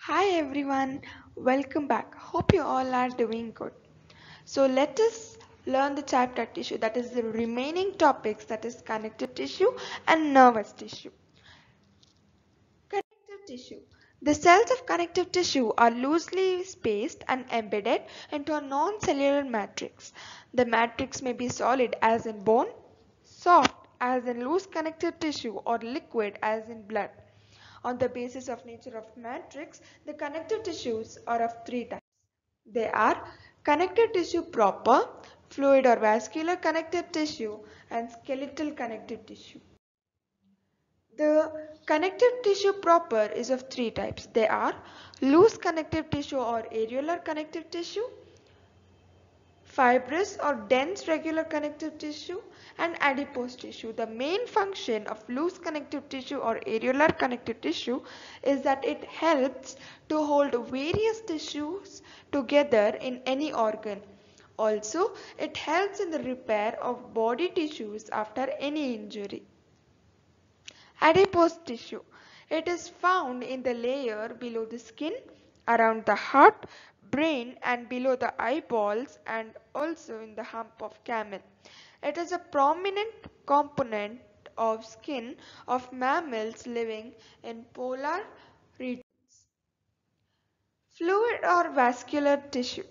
Hi everyone, welcome back. Hope you all are doing good. So let us learn the chapter tissue, that is the remaining topics, that is connective tissue and nervous tissue. Connective tissue. The cells of connective tissue are loosely spaced and embedded into a non-cellular matrix. The matrix may be solid as in bone, soft as in loose connective tissue, or liquid as in blood. On the basis of nature of matrix, the connective tissues are of three types. They are connective tissue proper, fluid or vascular connective tissue, and skeletal connective tissue. The connective tissue proper is of three types. They are loose connective tissue or areolar connective tissue, fibrous or dense regular connective tissue, and adipose tissue. The main function of loose connective tissue or areolar connective tissue is that it helps to hold various tissues together in any organ. Also, it helps in the repair of body tissues after any injury. Adipose tissue. It is found in the layer below the skin, around the heart, brain, and below the eyeballs, and also in the hump of camel. It is a prominent component of skin of mammals living in polar regions. Fluid or vascular tissue.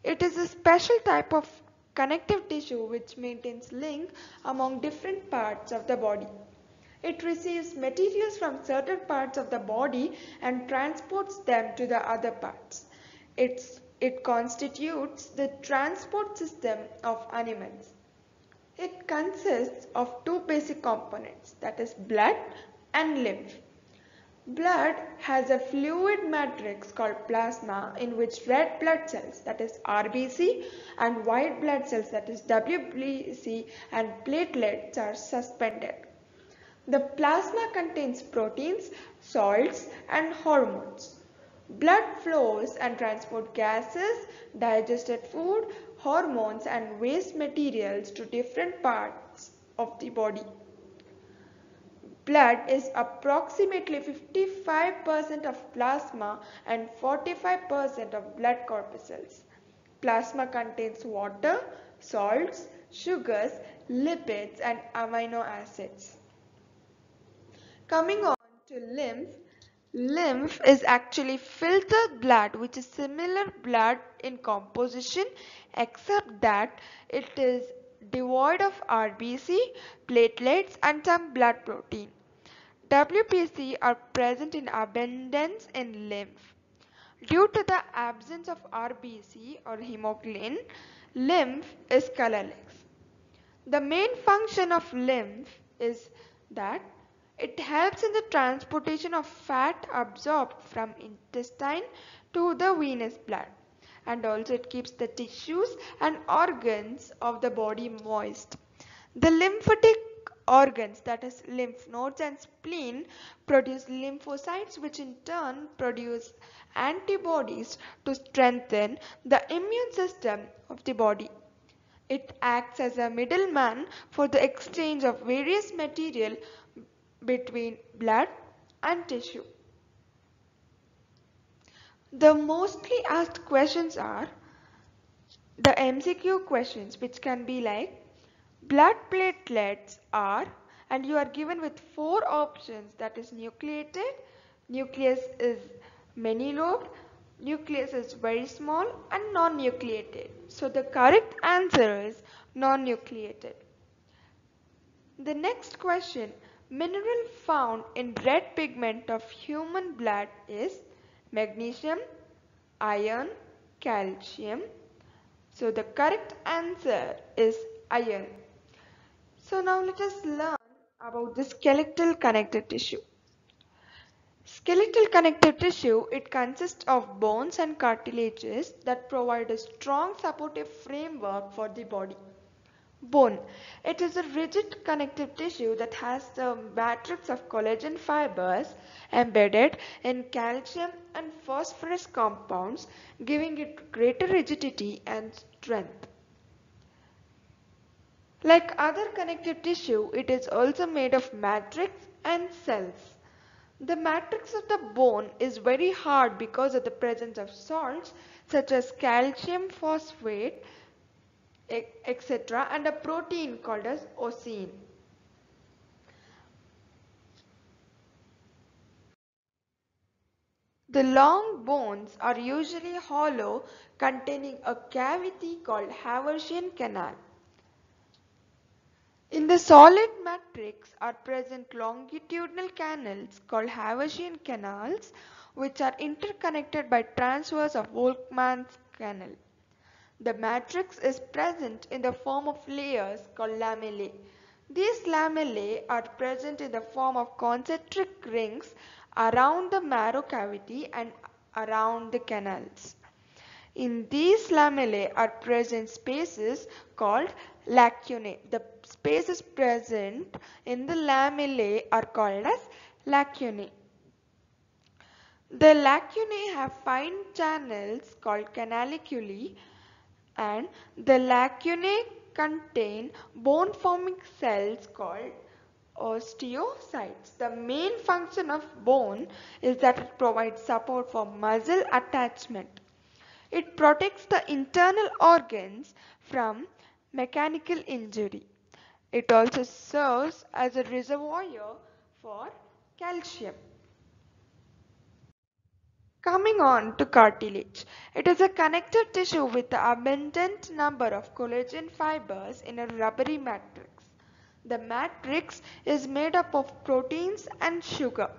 It is a special type of connective tissue which maintains link among different parts of the body. It receives materials from certain parts of the body and transports them to the other parts. It constitutes the transport system of animals. It consists of two basic components, that is blood and lymph. Blood has a fluid matrix called plasma in which red blood cells, that is RBC, and white blood cells, that is WBC, and platelets are suspended. The plasma contains proteins, salts, and hormones. Blood flows and transports gases, digested food, hormones, and waste materials to different parts of the body. Blood is approximately 55% of plasma and 45% of blood corpuscles. Plasma contains water, salts, sugars, lipids, and amino acids. Coming on to lymph. Lymph is actually filtered blood which is similar blood in composition except that it is devoid of RBC, platelets and some blood protein. WBC are present in abundance in lymph. Due to the absence of RBC or hemoglobin, lymph is colorless. The main function of lymph is that it helps in the transportation of fat absorbed from intestine to the venous blood, and also it keeps the tissues and organs of the body moist. The lymphatic organs, that is lymph nodes and spleen, produce lymphocytes which in turn produce antibodies to strengthen the immune system of the body. It acts as a middleman for the exchange of various material between blood and tissue. The mostly asked questions are the MCQ questions, which can be like blood platelets are, and you are given with four options, that is nucleated, nucleus is many lobed, nucleus is very small, and non-nucleated. So the correct answer is non-nucleated. The next question, mineral found in red pigment of human blood is magnesium, iron, calcium. So the correct answer is iron. So now let us learn about the skeletal connective tissue. Skeletal connective tissue, it consists of bones and cartilages that provide a strong supportive framework for the body. Bone. It is a rigid connective tissue that has a matrix of collagen fibers embedded in calcium and phosphorus compounds, giving it greater rigidity and strength. Like other connective tissue, it is also made of matrix and cells. The matrix of the bone is very hard because of the presence of salts such as calcium phosphate, etc., and a protein called as osine. The long bones are usually hollow, containing a cavity called Haversian canal. In the solid matrix are present longitudinal canals called Haversian canals, which are interconnected by transverse of Volkmann's canal. The matrix is present in the form of layers called lamellae. These lamellae are present in the form of concentric rings around the marrow cavity and around the canals. In these lamellae are present spaces called lacunae. The spaces present in the lamellae are called as lacunae. The lacunae have fine channels called canaliculi, and the lacunae contain bone-forming cells called osteocytes. The main function of bone is that it provides support for muscle attachment. It protects the internal organs from mechanical injury. It also serves as a reservoir for calcium. Coming on to cartilage. It is a connective tissue with an abundant number of collagen fibers in a rubbery matrix. The matrix is made up of proteins and sugar.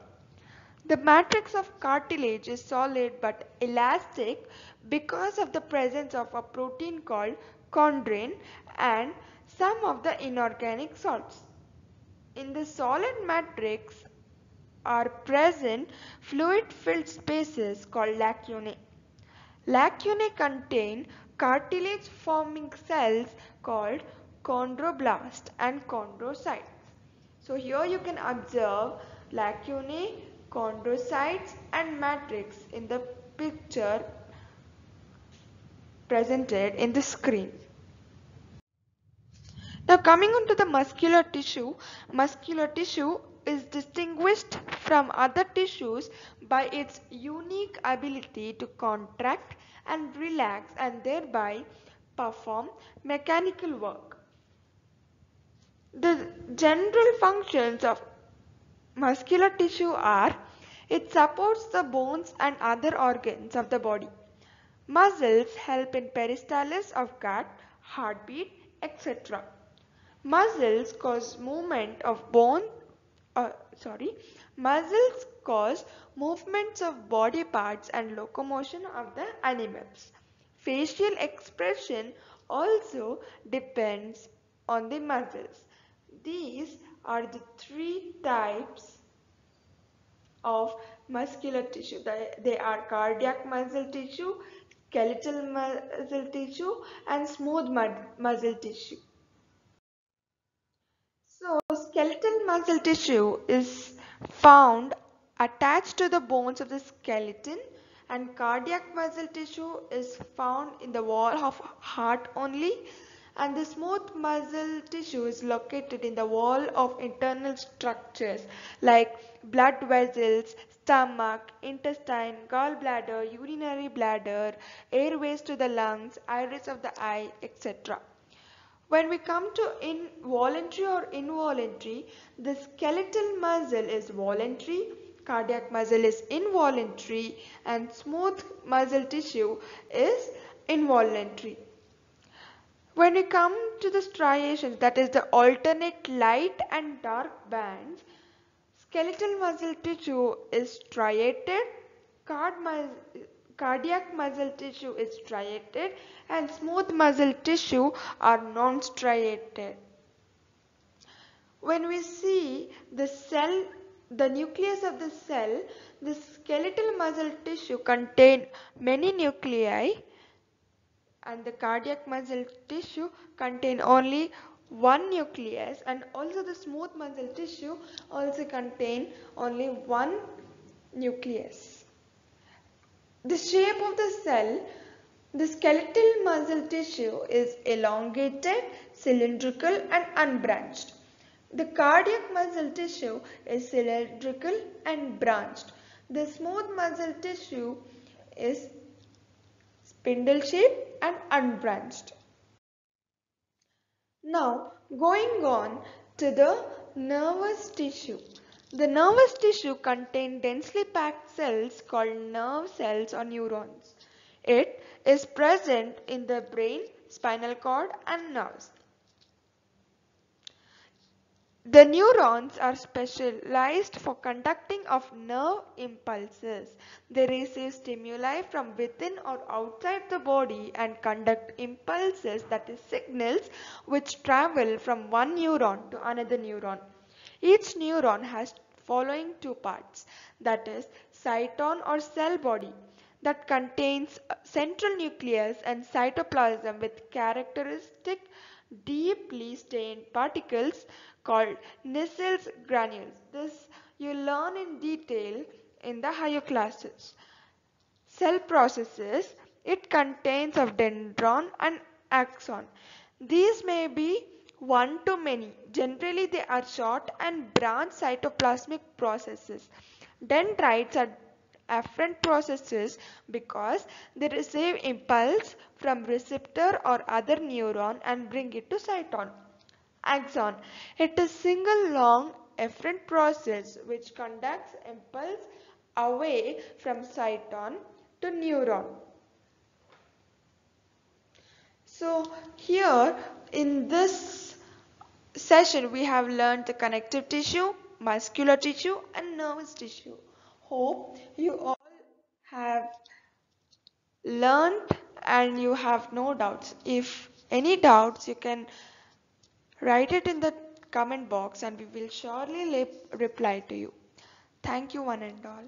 The matrix of cartilage is solid but elastic because of the presence of a protein called chondrin and some of the inorganic salts. In the solid matrix are present fluid-filled spaces called lacunae. Lacunae contain cartilage-forming cells called chondroblast and chondrocytes. So here you can observe lacunae, chondrocytes and matrix in the picture presented in the screen. Now coming on to the muscular tissue is distinguished from other tissues by its unique ability to contract and relax and thereby perform mechanical work. The general functions of muscular tissue are: it supports the bones and other organs of the body. Muscles help in peristalsis of gut, heartbeat, etc. Muscles cause movement of muscles cause movements of body parts and locomotion of the animals. Facial expression also depends on the muscles. These are the three types of muscular tissue. They are cardiac muscle tissue, skeletal muscle tissue, and smooth muscle tissue. So, skeletal muscle tissue is found attached to the bones of the skeleton, and cardiac muscle tissue is found in the wall of heart only, and the smooth muscle tissue is located in the wall of internal structures like blood vessels, stomach, intestine, gallbladder, urinary bladder, airways to the lungs, iris of the eye, etc. When we come to voluntary or involuntary, the skeletal muscle is voluntary, cardiac muscle is involuntary, and smooth muscle tissue is involuntary. When we come to the striations, that is the alternate light and dark bands, skeletal muscle tissue is striated, cardiac muscle tissue is striated, and smooth muscle tissue are non-striated. When we see the cell, the nucleus of the cell, the skeletal muscle tissue contain many nuclei, and the cardiac muscle tissue contain only one nucleus, and also the smooth muscle tissue also contain only one nucleus. The shape of the cell, the skeletal muscle tissue is elongated, cylindrical and unbranched. The cardiac muscle tissue is cylindrical and branched. The smooth muscle tissue is spindle shaped and unbranched. Now, going on to the nervous tissue. The nervous tissue contains densely packed cells called nerve cells or neurons. It is present in the brain, spinal cord, and nerves. The neurons are specialized for conducting of nerve impulses. They receive stimuli from within or outside the body and conduct impulses, that is signals, which travel from one neuron to another neuron. Each neuron has following two parts, that is cyton or cell body that contains a central nucleus and cytoplasm with characteristic deeply stained particles called Nissel's granules. This you learn in detail in the higher classes. Cell processes, it contains of dendron and axon. These may be one to many. Generally they are short and branch cytoplasmic processes. Dendrites are afferent processes because they receive impulse from receptor or other neuron and bring it to cyton. Axon. It is single long efferent process which conducts impulse away from cyton to neuron. So here in this session we have learned the connective tissue, muscular tissue and nervous tissue. Hope you all have learned and you have no doubts. If any doubts you can write it in the comment box and we will surely reply to you. Thank you one and all.